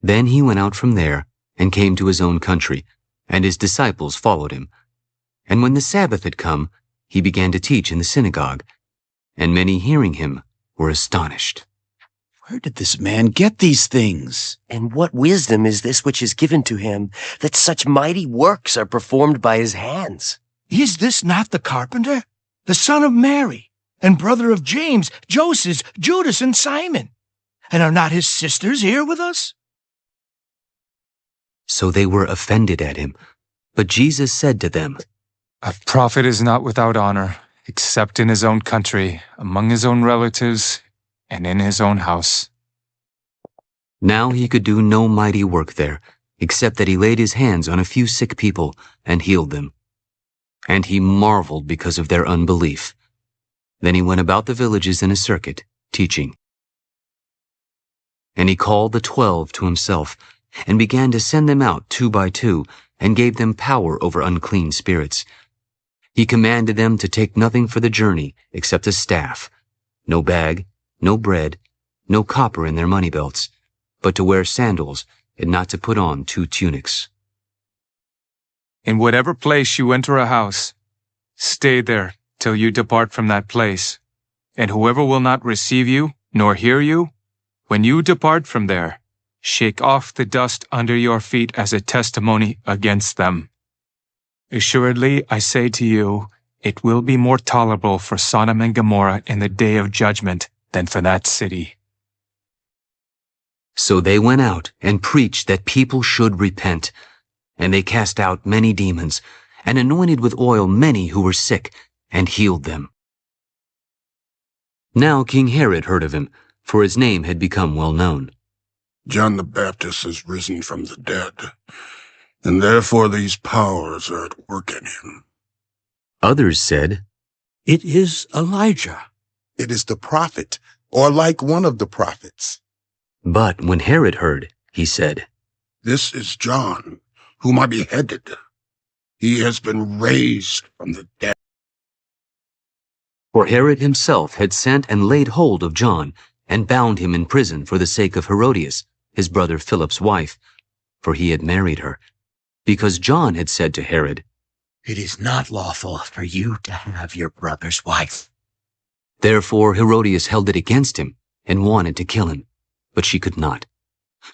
Then he went out from there and came to his own country, and his disciples followed him. And when the Sabbath had come, he began to teach in the synagogue, and many hearing him were astonished. Where did this man get these things? And what wisdom is this which is given to him, that such mighty works are performed by his hands? Is this not the carpenter, the son of Mary, and brother of James, Joseph, Judas, and Simon? And are not his sisters here with us? So they were offended at him. But Jesus said to them, A prophet is not without honor, except in his own country, among his own relatives, and in his own house. Now he could do no mighty work there, except that he laid his hands on a few sick people and healed them. And he marveled because of their unbelief. Then he went about the villages in a circuit, teaching. And he called the 12 to himself, and began to send them out 2 by 2, and gave them power over unclean spirits. He commanded them to take nothing for the journey except a staff, no bag, no bread, no copper in their money belts, but to wear sandals and not to put on 2 tunics. In whatever place you enter a house, stay there till you depart from that place. And whoever will not receive you, nor hear you, when you depart from there, shake off the dust under your feet as a testimony against them. Assuredly, I say to you, it will be more tolerable for Sodom and Gomorrah in the day of judgment than for that city. So they went out and preached that people should repent. And they cast out many demons, and anointed with oil many who were sick, and healed them. Now King Herod heard of him, for his name had become well known. John the Baptist is risen from the dead, and therefore these powers are at work in him. Others said, It is Elijah. It is the prophet, or like one of the prophets. But when Herod heard, he said, This is John, whom I beheaded. He has been raised from the dead. For Herod himself had sent and laid hold of John, and bound him in prison for the sake of Herodias, his brother Philip's wife, for he had married her, because John had said to Herod, It is not lawful for you to have your brother's wife. Therefore Herodias held it against him, and wanted to kill him, but she could not.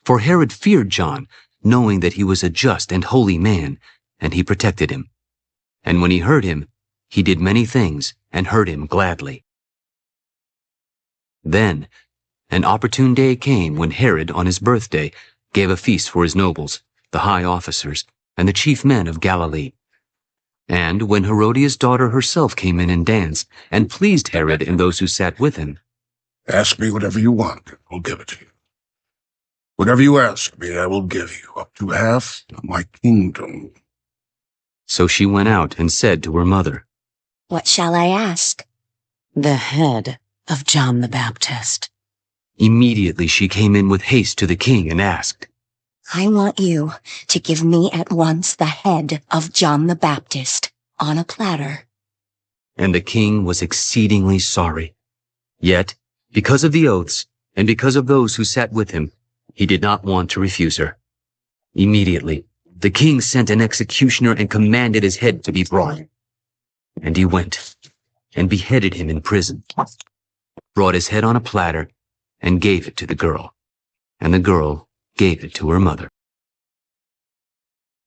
For Herod feared John, knowing that he was a just and holy man, and he protected him. And when he heard him, he did many things, and heard him gladly. Then an opportune day came when Herod, on his birthday, gave a feast for his nobles, the high officers, and the chief men of Galilee. And when Herodias' daughter herself came in and danced, and pleased Herod and those who sat with him, Ask me whatever you want, and I'll give it to you. Whatever you ask me, I will give you, up to half of my kingdom. So she went out and said to her mother, What shall I ask? The head of John the Baptist. Immediately she came in with haste to the king and asked, I want you to give me at once the head of John the Baptist on a platter. And the king was exceedingly sorry. Yet, because of the oaths, and because of those who sat with him, he did not want to refuse her. Immediately, the king sent an executioner and commanded his head to be brought. And he went and beheaded him in prison, brought his head on a platter, and gave it to the girl. And the girl gave it to her mother.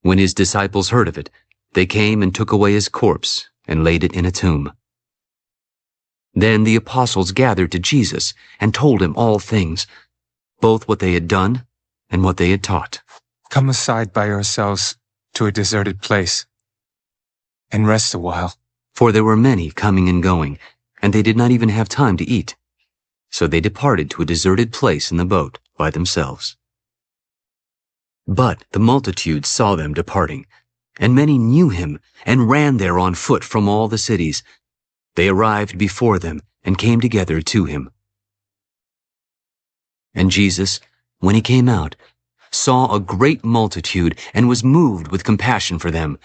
When his disciples heard of it, they came and took away his corpse and laid it in a tomb. Then the apostles gathered to Jesus and told him all things, both what they had done and what they had taught. Come aside by yourselves to a deserted place, and rest a while. For there were many coming and going, and they did not even have time to eat. So they departed to a deserted place in the boat by themselves. But the multitude saw them departing, and many knew him, and ran there on foot from all the cities. They arrived before them, and came together to him. And Jesus, when he came out, saw a great multitude, and was moved with compassion for them,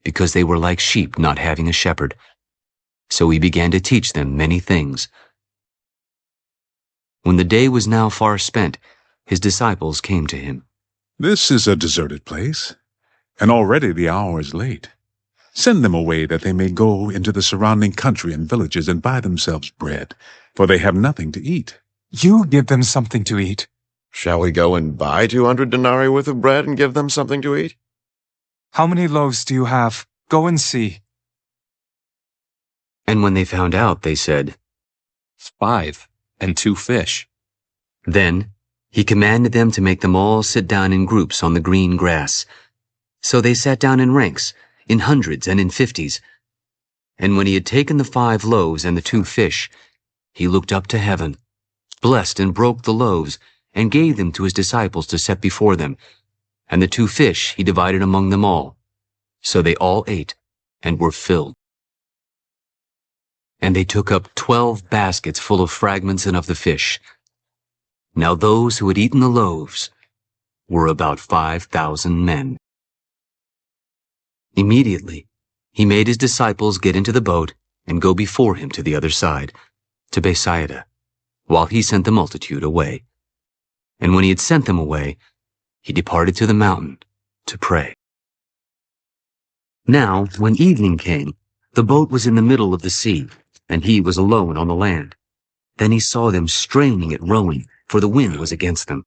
because they were like sheep not having a shepherd. So he began to teach them many things. When the day was now far spent, his disciples came to him, This is a deserted place, and already the hour is late. Send them away that they may go into the surrounding country and villages and buy themselves bread, for they have nothing to eat. You give them something to eat. Shall we go and buy 200 denarii worth of bread and give them something to eat? How many loaves do you have? Go and see. And when they found out, they said, 5, and 2 fish. Then he commanded them to make them all sit down in groups on the green grass. So they sat down in ranks, in hundreds and in 50s. And when he had taken the 5 loaves and the 2 fish, he looked up to heaven, blessed and broke the loaves, and gave them to his disciples to set before them. And the 2 fish he divided among them all. So they all ate and were filled. And they took up 12 baskets full of fragments and of the fish. Now those who had eaten the loaves were about 5,000 men. Immediately he made his disciples get into the boat and go before him to the other side, to Bethsaida, while he sent the multitude away. And when he had sent them away, he departed to the mountain to pray. Now, when evening came, the boat was in the middle of the sea, and he was alone on the land. Then he saw them straining at rowing, for the wind was against them.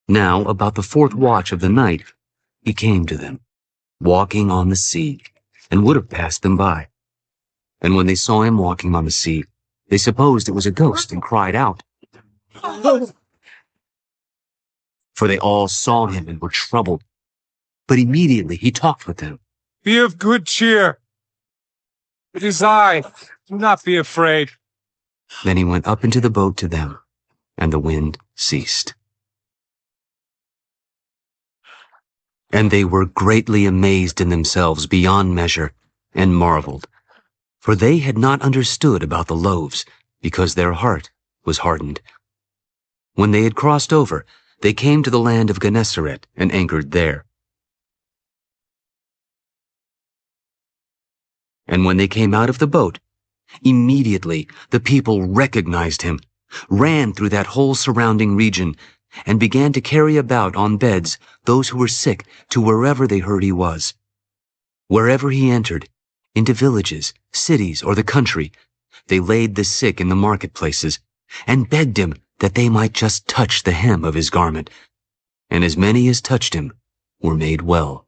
Now, about the 4th watch of the night, he came to them, walking on the sea, and would have passed them by. And when they saw him walking on the sea, they supposed it was a ghost and cried out. For they all saw him and were troubled. But immediately he talked with them. Be of good cheer. It is I. Do not be afraid. Then he went up into the boat to them, and the wind ceased. And they were greatly amazed in themselves beyond measure, and marveled. For they had not understood about the loaves, because their heart was hardened. When they had crossed over, they came to the land of Gennesaret and anchored there. And when they came out of the boat, immediately the people recognized him, ran through that whole surrounding region, and began to carry about on beds those who were sick to wherever they heard he was. Wherever he entered, into villages, cities, or the country, they laid the sick in the marketplaces, and begged him that they might just touch the hem of his garment. And as many as touched him were made well.